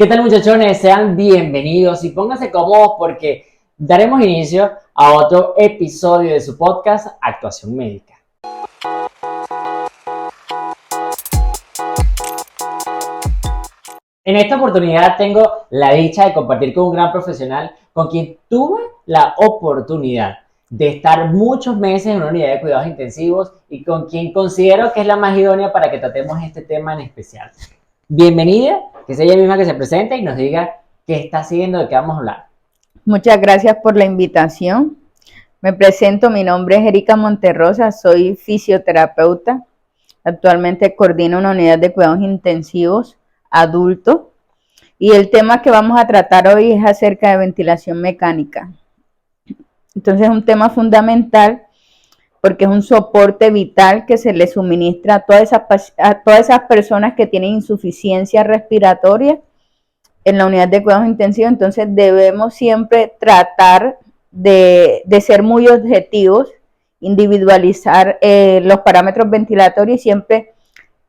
¿Qué tal, muchachones? Sean bienvenidos y pónganse cómodos porque daremos inicio a otro episodio de su podcast Actuación Médica. En esta oportunidad tengo la dicha de compartir con un gran profesional con quien tuve la oportunidad de estar muchos meses en una unidad de cuidados intensivos y con quien considero que es la más idónea para que tratemos este tema en especial. Bienvenida, que sea ella misma que se presente y nos diga qué está haciendo, de qué vamos a hablar. Muchas gracias por la invitación. Me presento, mi nombre es Erika Monterrosa, soy fisioterapeuta. Actualmente coordino una unidad de cuidados intensivos adultos y el tema que vamos a tratar hoy es acerca de ventilación mecánica. Entonces es un tema fundamental porque es un soporte vital que se le suministra a todas esas personas que tienen insuficiencia respiratoria en la unidad de cuidados intensivos. Entonces debemos siempre tratar de ser muy objetivos, individualizar los parámetros ventilatorios y siempre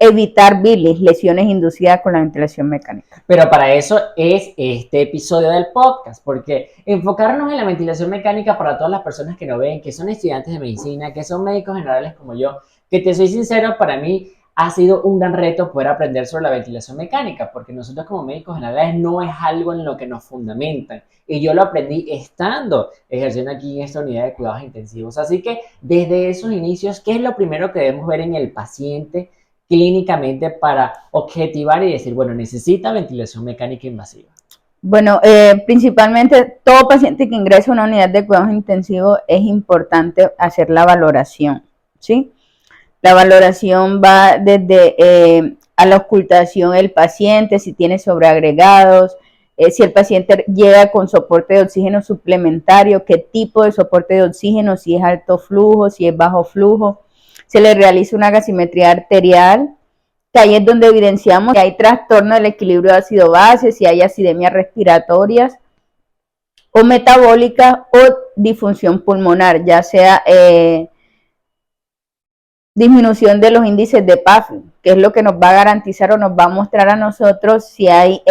evitar bilis, lesiones inducidas con la ventilación mecánica. Pero para eso es este episodio del podcast, porque enfocarnos en la ventilación mecánica para todas las personas que nos ven, que son estudiantes de medicina, que son médicos generales como yo, que te soy sincero, para mí ha sido un gran reto poder aprender sobre la ventilación mecánica, porque nosotros como médicos generales no es algo en lo que nos fundamentan. Y yo lo aprendí ejerciendo aquí en esta unidad de cuidados intensivos. Así que desde esos inicios, ¿qué es lo primero que debemos ver en el paciente clínicamente para objetivar y decir, bueno, necesita ventilación mecánica invasiva? Bueno, principalmente todo paciente que ingresa a una unidad de cuidados intensivos es importante hacer la valoración, ¿sí? La valoración va desde a la ocultación del paciente, si tiene sobreagregados, si el paciente llega con soporte de oxígeno suplementario, qué tipo de soporte de oxígeno, si es alto flujo, si es bajo flujo. Se le realiza una gasimetría arterial, que ahí es donde evidenciamos que hay trastorno del equilibrio ácido-base, si hay acidemias respiratorias o metabólicas o disfunción pulmonar, ya sea disminución de los índices de PAF, que es lo que nos va a garantizar o nos va a mostrar a nosotros si hay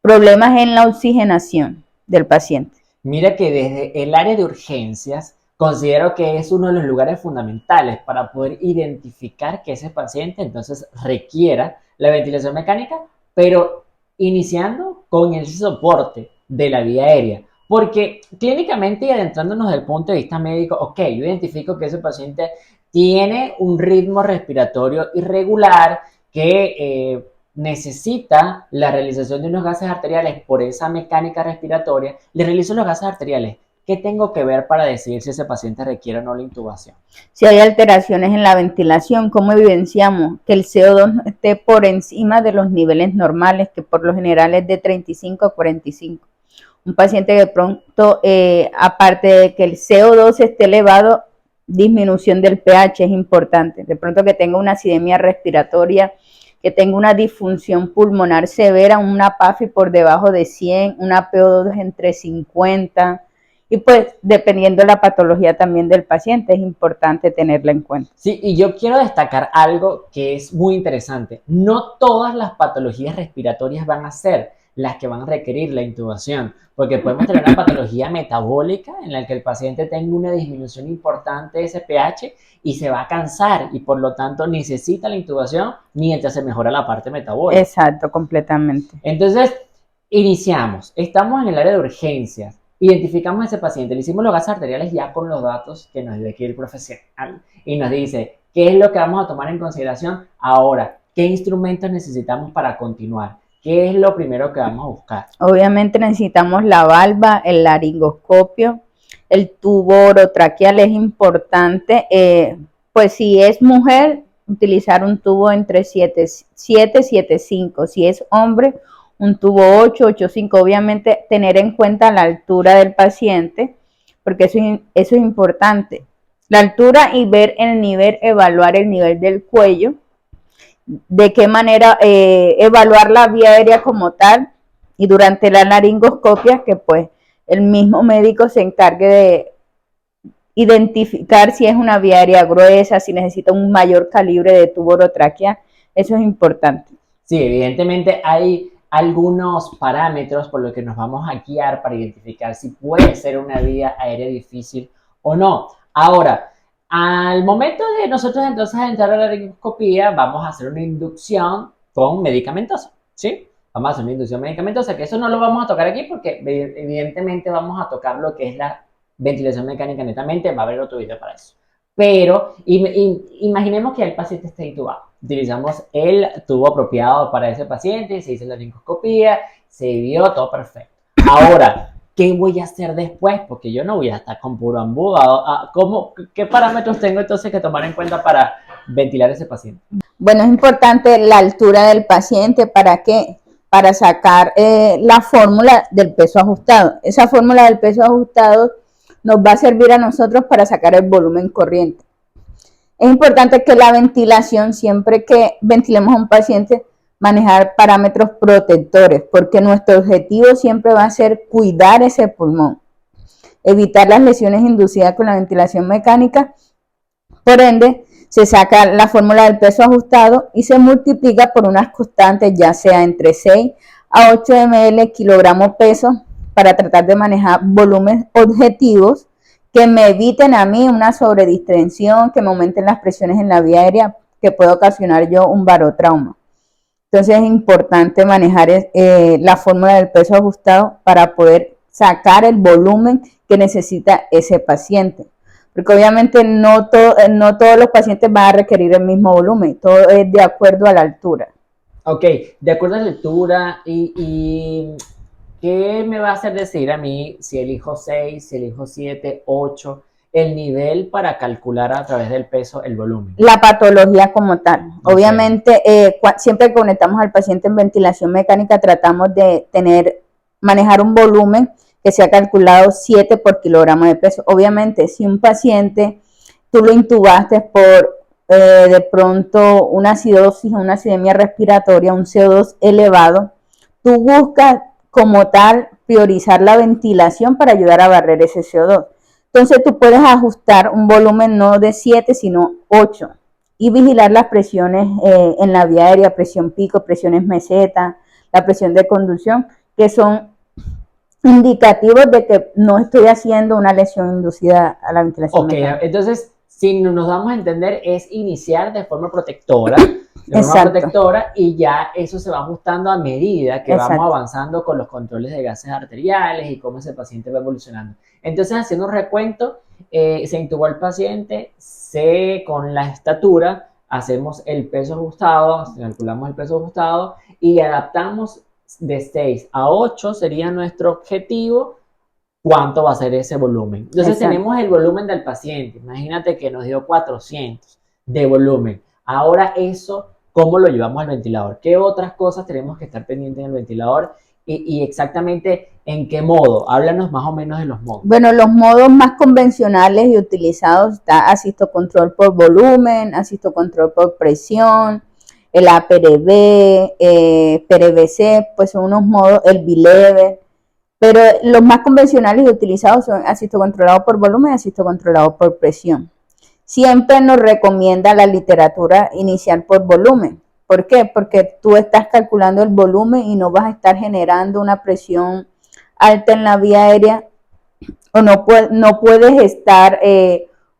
problemas en la oxigenación del paciente. Mira que desde el área de urgencias considero que es uno de los lugares fundamentales para poder identificar que ese paciente entonces requiera la ventilación mecánica, pero iniciando con el soporte de la vía aérea. Porque clínicamente y adentrándonos desde el punto de vista médico, ok, yo identifico que ese paciente tiene un ritmo respiratorio irregular que necesita la realización de unos gases arteriales por esa mecánica respiratoria. Le realizo los gases arteriales. ¿Qué tengo que ver para decidir si ese paciente requiere o no la intubación? Si hay alteraciones en la ventilación, ¿cómo evidenciamos que el CO2 esté por encima de los niveles normales, que por lo general es de 35 a 45? Un paciente que de pronto, aparte de que el CO2 esté elevado, disminución del pH es importante. De pronto que tenga una acidemia respiratoria, que tenga una disfunción pulmonar severa, una PAFI por debajo de 100, una PO2 entre 50, y pues dependiendo de la patología también del paciente es importante tenerla en cuenta. Sí, y yo quiero destacar algo que es muy interesante. No todas las patologías respiratorias van a ser las que van a requerir la intubación, porque podemos tener una patología metabólica en la que el paciente tenga una disminución importante de ese pH y se va a cansar y por lo tanto necesita la intubación mientras se mejora la parte metabólica. Exacto, completamente. Entonces, iniciamos. Estamos en el área de urgencias. Identificamos a ese paciente, le hicimos los gases arteriales ya con los datos que nos dio aquí el profesional y nos dice qué es lo que vamos a tomar en consideración ahora, qué instrumentos necesitamos para continuar, qué es lo primero que vamos a buscar. Obviamente necesitamos la valva, el laringoscopio, el tubo orotraqueal es importante, pues si es mujer, utilizar un tubo entre 7,5, si es hombre, un tubo 8,5, obviamente tener en cuenta la altura del paciente, porque eso es importante. La altura y ver el nivel, evaluar el nivel del cuello, de qué manera evaluar la vía aérea como tal, y durante la laringoscopia que pues el mismo médico se encargue de identificar si es una vía aérea gruesa, si necesita un mayor calibre de tubo orotraqueal, eso es importante. Sí, evidentemente hay algunos parámetros por los que nos vamos a guiar para identificar si puede ser una vía aérea difícil o no. Ahora, al momento de nosotros entonces entrar a la laringoscopía, vamos a hacer una inducción con medicamentosa, ¿sí? Vamos a hacer una inducción medicamentosa, que eso no lo vamos a tocar aquí porque evidentemente vamos a tocar lo que es la ventilación mecánica netamente, va a haber otro video para eso. Pero imaginemos que el paciente está intubado. Utilizamos el tubo apropiado para ese paciente, se hizo la laringoscopía, se vio todo perfecto. Ahora, ¿qué voy a hacer después? Porque yo no voy a estar con puro embudo. ¿Qué parámetros tengo entonces que tomar en cuenta para ventilar a ese paciente? Bueno, es importante la altura del paciente. ¿Para qué? Para sacar la fórmula del peso ajustado. Esa fórmula del peso ajustado nos va a servir a nosotros para sacar el volumen corriente. Es importante que la ventilación, siempre que ventilemos a un paciente, manejar parámetros protectores, porque nuestro objetivo siempre va a ser cuidar ese pulmón, evitar las lesiones inducidas con la ventilación mecánica. Por ende, se saca la fórmula del peso ajustado y se multiplica por unas constantes, ya sea entre 6 a 8 ml kilogramo peso, para tratar de manejar volúmenes objetivos que me eviten a mí una sobredistensión, que me aumenten las presiones en la vía aérea, que puede ocasionar yo un barotrauma. Entonces es importante manejar la fórmula del peso ajustado para poder sacar el volumen que necesita ese paciente. Porque obviamente no todos los pacientes van a requerir el mismo volumen, todo es de acuerdo a la altura. Ok, de acuerdo a la altura y ¿qué me va a hacer decir a mí si elijo 6, si elijo 7, 8, el nivel para calcular a través del peso el volumen? La patología como tal. Okay. Obviamente, siempre que conectamos al paciente en ventilación mecánica, tratamos de manejar un volumen que sea calculado 7 por kilogramo de peso. Obviamente, si un paciente tú lo intubaste por de pronto una acidosis, una acidemia respiratoria, un CO2 elevado, tú buscas como tal priorizar la ventilación para ayudar a barrer ese CO2. Entonces tú puedes ajustar un volumen no de 7, sino 8 y vigilar las presiones en la vía aérea, presión pico, presiones meseta, la presión de conducción, que son indicativos de que no estoy haciendo una lesión inducida a la ventilación mecánica. Entonces, si nos vamos a entender, es iniciar de forma protectora, y ya eso se va ajustando a medida que vamos avanzando con los controles de gases arteriales y cómo ese paciente va evolucionando. Entonces, haciendo un recuento, se intubó al paciente, con la estatura hacemos el peso ajustado, calculamos el peso ajustado y adaptamos de 6 a 8 sería nuestro objetivo. ¿Cuánto va a ser ese volumen? Entonces tenemos el volumen del paciente. Imagínate que nos dio 400 de volumen. Ahora eso, ¿cómo lo llevamos al ventilador? ¿Qué otras cosas tenemos que estar pendientes en el ventilador? Y exactamente en qué modo. Háblanos más o menos de los modos. Bueno, los modos más convencionales y utilizados está asisto control por volumen, asisto control por presión, el APRV, PRVC, pues son unos modos, el B-Level. Pero los más convencionales y utilizados son asisto controlado por volumen y asisto controlado por presión. Siempre nos recomienda la literatura iniciar por volumen. ¿Por qué? Porque tú estás calculando el volumen y no vas a estar generando una presión alta en la vía aérea o no puedes estar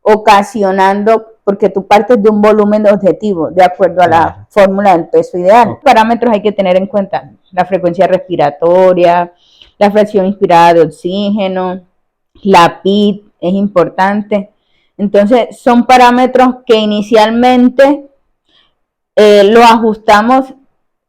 ocasionando, porque tú partes de un volumen objetivo de acuerdo a la fórmula del peso ideal. Parámetros hay que tener en cuenta: la frecuencia respiratoria, la fracción inspirada de oxígeno, la PIT es importante. Entonces, son parámetros que inicialmente lo ajustamos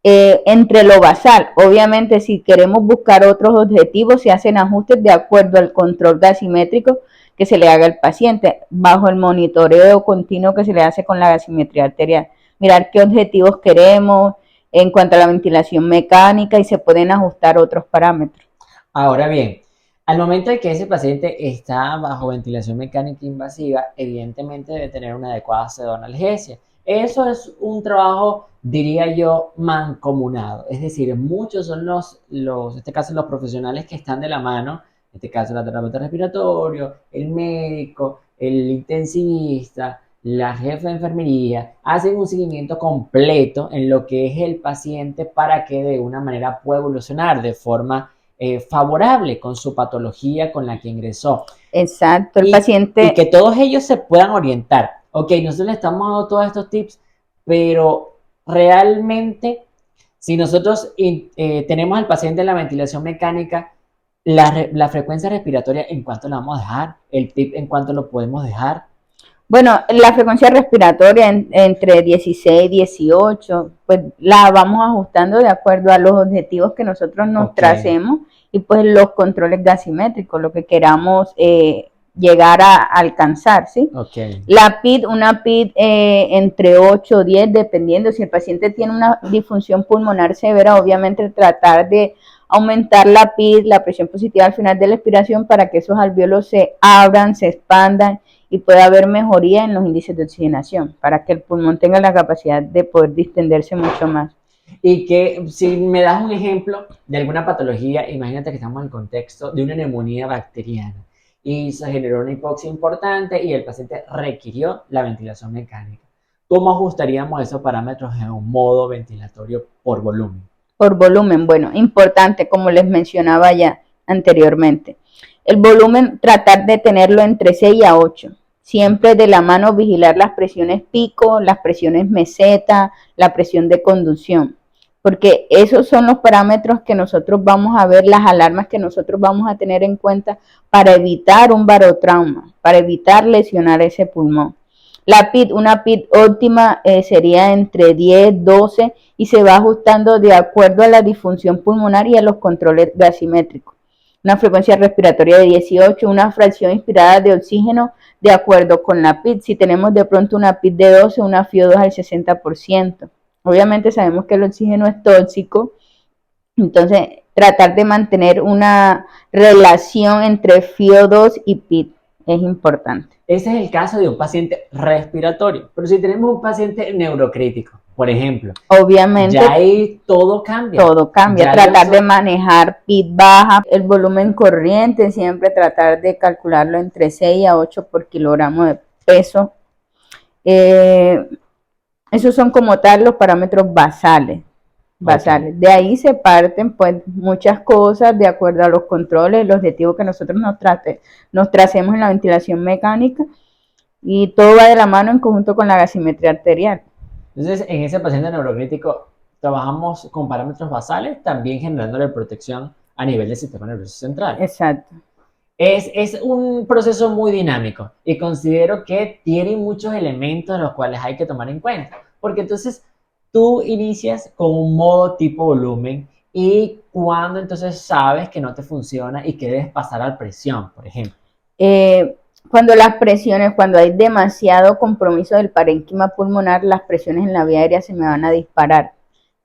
entre lo basal. Obviamente, si queremos buscar otros objetivos, se hacen ajustes de acuerdo al control gasimétrico que se le haga al paciente, bajo el monitoreo continuo que se le hace con la gasimetría arterial. Mirar qué objetivos queremos en cuanto a la ventilación mecánica y se pueden ajustar otros parámetros. Ahora bien, al momento de que ese paciente está bajo ventilación mecánica invasiva, evidentemente debe tener una adecuada pseudonalgesia. Eso es un trabajo, diría yo, mancomunado. Es decir, muchos son en este caso, los profesionales que están de la mano, en este caso, la terapeuta respiratorio, el médico, el intensivista, la jefa de enfermería hacen un seguimiento completo en lo que es el paciente para que de una manera pueda evolucionar de forma favorable con su patología con la que ingresó. Exacto, el Y que paciente, todos ellos se puedan orientar. Ok, nosotros le estamos dando todos estos tips, pero realmente, si nosotros tenemos al paciente en la ventilación mecánica, la frecuencia respiratoria, ¿en cuánto la vamos a dejar? El tip, ¿en cuánto lo podemos dejar? bueno, la frecuencia respiratoria entre 16 y 18, pues la vamos ajustando de acuerdo a los objetivos que nosotros nos Ok, tracemos y pues los controles gasimétricos, lo que queramos llegar a alcanzar, ¿sí? ok. La PID, una PID entre 8 o 10, dependiendo. Si el paciente tiene una disfunción pulmonar severa, obviamente tratar de aumentar la PID, la presión positiva al final de la expiración, para que esos alvéolos se abran, se expandan y pueda haber mejoría en los índices de oxigenación, para que el pulmón tenga la capacidad de poder distenderse mucho más. Y que si me das un ejemplo de alguna patología, imagínate que estamos en el contexto de una neumonía bacteriana y se generó una hipoxia importante y el paciente requirió la ventilación mecánica. ¿Cómo ajustaríamos esos parámetros en un modo ventilatorio por volumen? Por volumen, bueno, importante, como les mencionaba ya anteriormente. El volumen, tratar de tenerlo entre 6 a 8. Siempre de la mano vigilar las presiones pico, las presiones meseta, la presión de conducción, porque esos son los parámetros que nosotros vamos a ver, las alarmas que nosotros vamos a tener en cuenta para evitar un barotrauma, para evitar lesionar ese pulmón. La PID, una PID óptima sería entre 10, 12 y se va ajustando de acuerdo a la disfunción pulmonar y a los controles gasimétricos. Una frecuencia respiratoria de 18, una fracción inspirada de oxígeno de acuerdo con la PID. Si tenemos de pronto una PID de 12, una FiO2 al 60%. Obviamente sabemos que el oxígeno es tóxico, entonces tratar de mantener una relación entre FiO2 y PID es importante. Ese es el caso de un paciente respiratorio, pero si tenemos un paciente neurocrítico, por ejemplo, Obviamente ya ahí todo cambia. todo cambia, Ya tratar de manejar PID baja, el volumen corriente, siempre tratar de calcularlo entre 6 a 8 por kilogramo de peso. Esos son como tal los parámetros basales. Okay. De ahí se parten pues muchas cosas de acuerdo a los controles, el objetivo que nosotros nos tracemos en la ventilación mecánica, y todo va de la mano en conjunto con la gasimetría arterial. Entonces, en ese paciente neurocrítico trabajamos con parámetros basales, también generándole protección a nivel del sistema nervioso central. Exacto. Es un proceso muy dinámico y considero que tiene muchos elementos de los cuales hay que tomar en cuenta, porque entonces tú inicias con un modo tipo volumen y cuando entonces sabes que no te funciona y que debes pasar a presión, por ejemplo. Cuando las presiones, cuando hay demasiado compromiso del parénquima pulmonar, las presiones en la vía aérea se me van a disparar.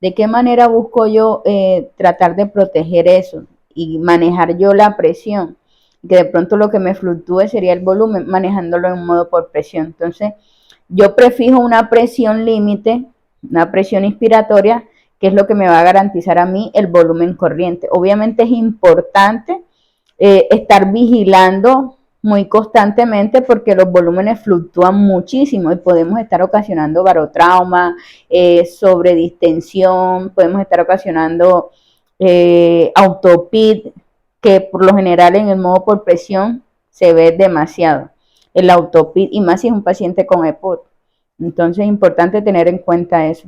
¿De qué manera busco yo tratar de proteger eso y manejar yo la presión? Que de pronto lo que me fluctúe sería el volumen, manejándolo en modo por presión. Entonces, yo prefijo una presión límite, una presión inspiratoria, que es lo que me va a garantizar a mí el volumen corriente. Obviamente es importante estar vigilando muy constantemente, porque los volúmenes fluctúan muchísimo y podemos estar ocasionando barotrauma, sobredistensión, podemos estar ocasionando autopid, que por lo general en el modo por presión se ve demasiado el autopid, y más si es un paciente con EPOC. Entonces es importante tener en cuenta eso.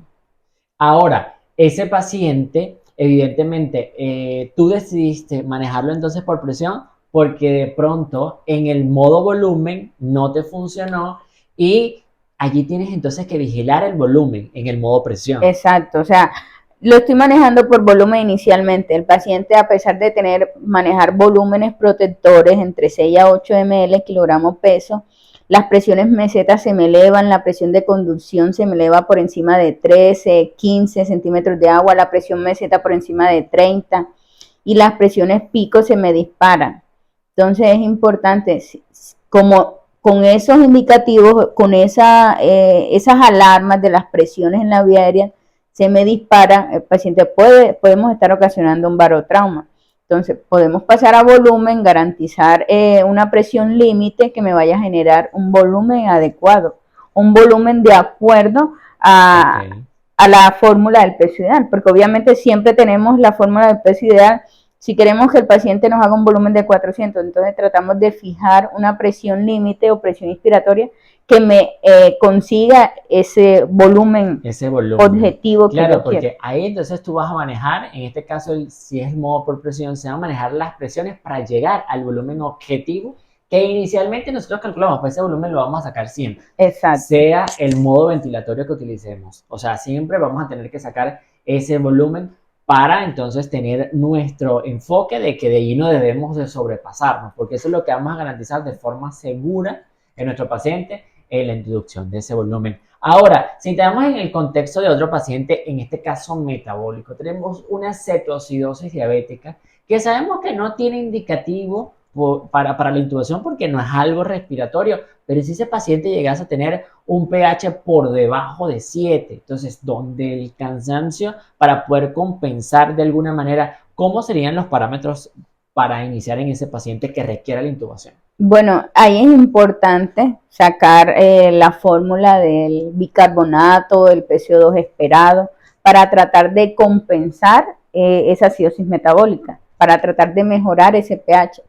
Ahora, ese paciente, evidentemente, tú decidiste manejarlo entonces por presión porque de pronto en el modo volumen no te funcionó y allí tienes entonces que vigilar el volumen en el modo presión. Exacto, o sea, lo estoy manejando por volumen inicialmente. El paciente, a pesar de manejar volúmenes protectores entre 6 a 8 ml kilogramo peso, las presiones mesetas se me elevan, la presión de conducción se me eleva por encima de 13, 15 centímetros de agua, la presión meseta por encima de 30, y las presiones pico se me disparan. Entonces es importante, como con esos indicativos, con esas alarmas de las presiones en la vía aérea se me disparan, el paciente podemos estar ocasionando un barotrauma. Entonces podemos pasar a volumen, garantizar una presión límite que me vaya a generar un volumen adecuado, un volumen de acuerdo a, Ok. a la fórmula del peso ideal, porque obviamente siempre tenemos la fórmula del peso ideal. Si queremos que el paciente nos haga un volumen de 400, entonces tratamos de fijar una presión límite o presión inspiratoria que me consiga ese volumen Ese volumen. objetivo que Claro, yo quiero. porque ahí entonces tú vas a manejar, en este caso, si es modo por presión, se van a manejar las presiones para llegar al volumen objetivo que inicialmente nosotros calculamos, pues ese volumen lo vamos a sacar siempre, Exacto. sea el modo ventilatorio que utilicemos. O sea, siempre vamos a tener que sacar ese volumen para entonces tener nuestro enfoque de que de ahí no debemos de sobrepasarnos, porque eso es lo que vamos a garantizar de forma segura en nuestro paciente en la introducción de ese volumen. Ahora, si tenemos en el contexto de otro paciente, en este caso metabólico, tenemos una cetoacidosis diabética que sabemos que no tiene indicativo para la intubación porque no es algo respiratorio, pero si ese paciente llegase a tener un pH por debajo de 7, entonces donde el cansancio para poder compensar de alguna manera, ¿cómo serían los parámetros para iniciar en ese paciente que requiera la intubación? Bueno, ahí es importante sacar la fórmula del bicarbonato, del PCO2 esperado, para tratar de compensar esa acidosis metabólica, para tratar de mejorar ese pH.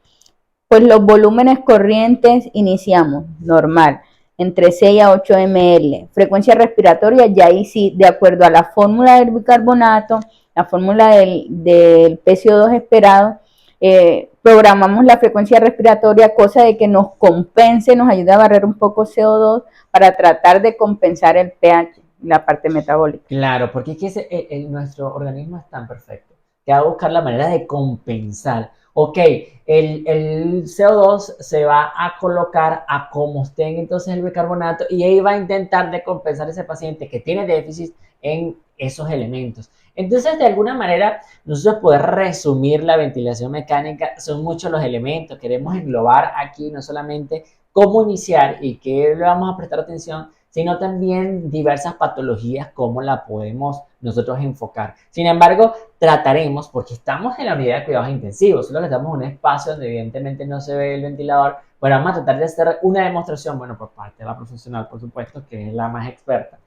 Pues los volúmenes corrientes iniciamos normal, entre 6 a 8 ml. Frecuencia respiratoria, ya ahí sí, de acuerdo a la fórmula del bicarbonato, la fórmula del PCO2 esperado, programamos la frecuencia respiratoria, cosa de que nos compense, nos ayude a barrer un poco CO2 para tratar de compensar el pH, la parte metabólica. Claro, porque es que nuestro organismo es tan perfecto que va a buscar la manera de compensar. Ok, el CO2 se va a colocar a como esté entonces el bicarbonato y ahí va a intentar de compensar ese paciente que tiene déficit en esos elementos. Entonces, de alguna manera, nosotros poder resumir la ventilación mecánica, son muchos los elementos. Queremos englobar aquí no solamente cómo iniciar y qué le vamos a prestar atención, sino también diversas patologías, cómo la podemos nosotros enfocar. Sin embargo, trataremos, porque estamos en la unidad de cuidados intensivos, solo que estamos en un espacio donde evidentemente no se ve el ventilador, pero vamos a tratar de hacer una demostración, bueno, por parte de la profesional, por supuesto, que es la más experta,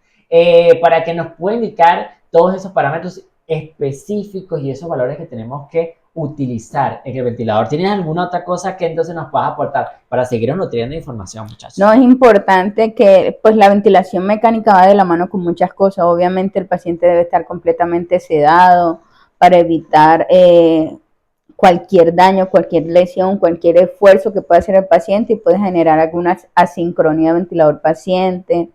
para que nos pueda indicar todos esos parámetros específicos y esos valores que tenemos que utilizar en el ventilador. ¿Tienes alguna otra cosa que entonces nos puedas aportar para seguir nutriendo de información, No, muchachos? es importante que pues la ventilación mecánica va de la mano con muchas cosas. Obviamente el paciente debe estar completamente sedado para evitar cualquier daño, cualquier lesión, cualquier esfuerzo que pueda hacer el paciente y puede generar alguna asincronía ventilador-paciente.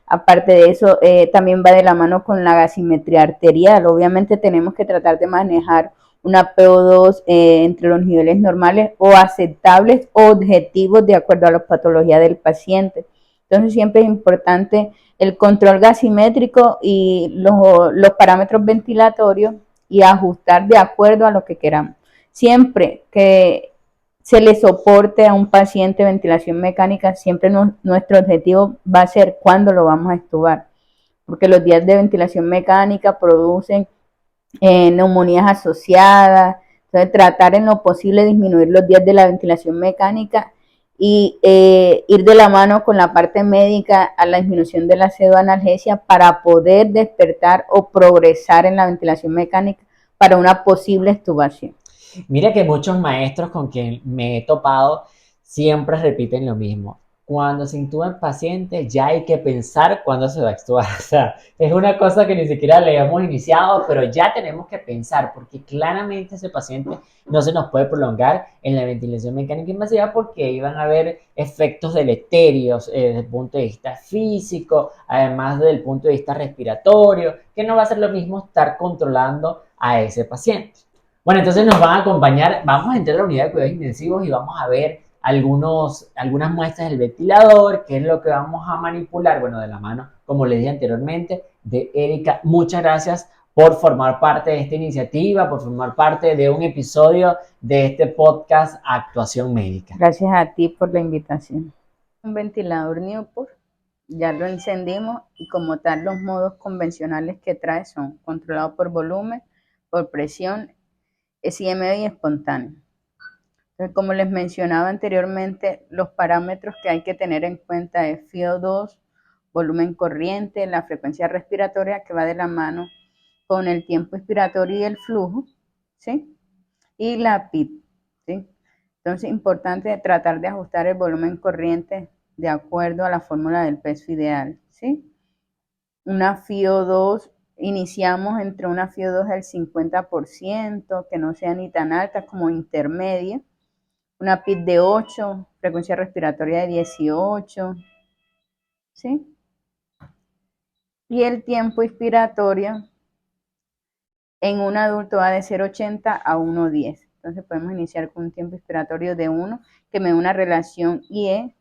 Aparte de eso, también va de la mano con la gasimetría arterial. Obviamente tenemos que tratar de manejar una PO2 entre los niveles normales o aceptables o objetivos de acuerdo a la patología del paciente. Entonces siempre es importante el control gasimétrico y los parámetros ventilatorios y ajustar de acuerdo a lo que queramos. Siempre que se le soporte a un paciente ventilación mecánica, siempre nuestro objetivo va a ser cuándo lo vamos a extubar, porque los días de ventilación mecánica producen neumonías asociadas. Entonces, tratar en lo posible de disminuir los días de la ventilación mecánica y ir de la mano con la parte médica a la disminución de la pseudoanalgesia para poder despertar o progresar en la ventilación mecánica para una posible extubación. Mira que muchos maestros con quien me he topado siempre repiten lo mismo. Cuando se intuba el paciente ya hay que pensar cuándo se va a extubar. O sea, es una cosa que ni siquiera le hemos iniciado, pero ya tenemos que pensar porque claramente ese paciente no se nos puede prolongar en la ventilación mecánica invasiva porque iban a haber efectos deleterios desde el punto de vista físico, además desde el punto de vista respiratorio, que no va a ser lo mismo estar controlando a ese paciente. Bueno, entonces nos van a acompañar, vamos a entrar a la unidad de cuidados intensivos y vamos a ver algunas muestras del ventilador, qué es lo que vamos a manipular, bueno, de la mano, como les dije anteriormente, de Erika. Muchas gracias por formar parte de esta iniciativa, por formar parte de un episodio de este podcast Actuación Médica. Gracias a ti por la invitación. Un ventilador Newport, ya lo encendimos y como tal los modos convencionales que trae son controlado por volumen, por presión, SIME y espontáneo. Entonces, como les mencionaba anteriormente, los parámetros que hay que tener en cuenta es FiO2, volumen corriente, la frecuencia respiratoria que va de la mano con el tiempo inspiratorio y el flujo, ¿sí? Y la PIP, ¿sí? Entonces, importante tratar de ajustar el volumen corriente de acuerdo a la fórmula del peso ideal, ¿sí? Una FIO2, iniciamos entre una FIO2 del 50%, que no sea ni tan alta como intermedia, una PIP de 8, frecuencia respiratoria de 18, ¿sí? Y el tiempo inspiratorio en un adulto va de 0,80 a 1,10. Entonces podemos iniciar con un tiempo inspiratorio de 1 que me da una relación IE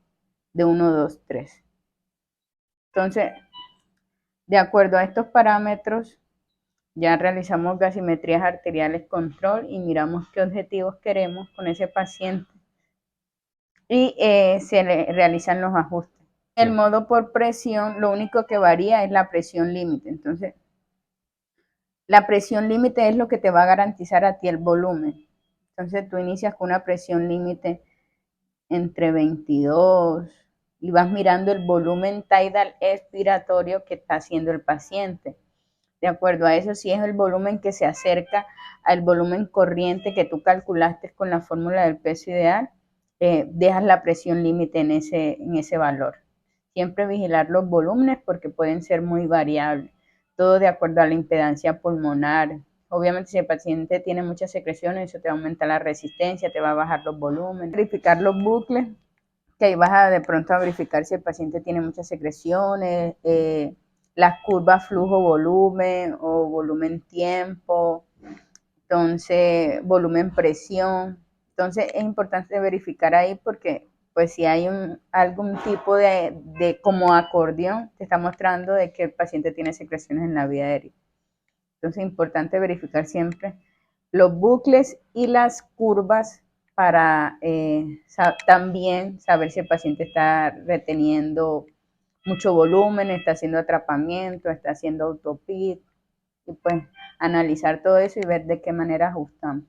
de 1,23. Entonces, de acuerdo a estos parámetros, ya realizamos gasimetrías arteriales control y miramos qué objetivos queremos con ese paciente y se le realizan los ajustes. El modo por presión, lo único que varía es la presión límite. Entonces, la presión límite es lo que te va a garantizar a ti el volumen. Entonces, tú inicias con una presión límite entre 22 y vas mirando el volumen tidal expiratorio que está haciendo el paciente. De acuerdo a eso, si es el volumen que se acerca al volumen corriente que tú calculaste con la fórmula del peso ideal, dejas la presión límite en ese valor. Siempre vigilar los volúmenes porque pueden ser muy variables, todo de acuerdo a la impedancia pulmonar. Obviamente, si el paciente tiene muchas secreciones, eso te va a aumentar la resistencia, te va a bajar los volúmenes. Verificar los bucles, que ahí vas a de pronto a verificar si el paciente tiene muchas secreciones, las curvas flujo-volumen o volumen-tiempo, entonces volumen-presión. Entonces es importante verificar ahí porque pues si hay algún tipo de como acordeón, te está mostrando de que el paciente tiene secreciones en la vía aérea. Entonces es importante verificar siempre los bucles y las curvas para también saber si el paciente está reteniendo mucho volumen, está haciendo atrapamiento, está haciendo autopit, y pues analizar todo eso y ver de qué manera ajustamos.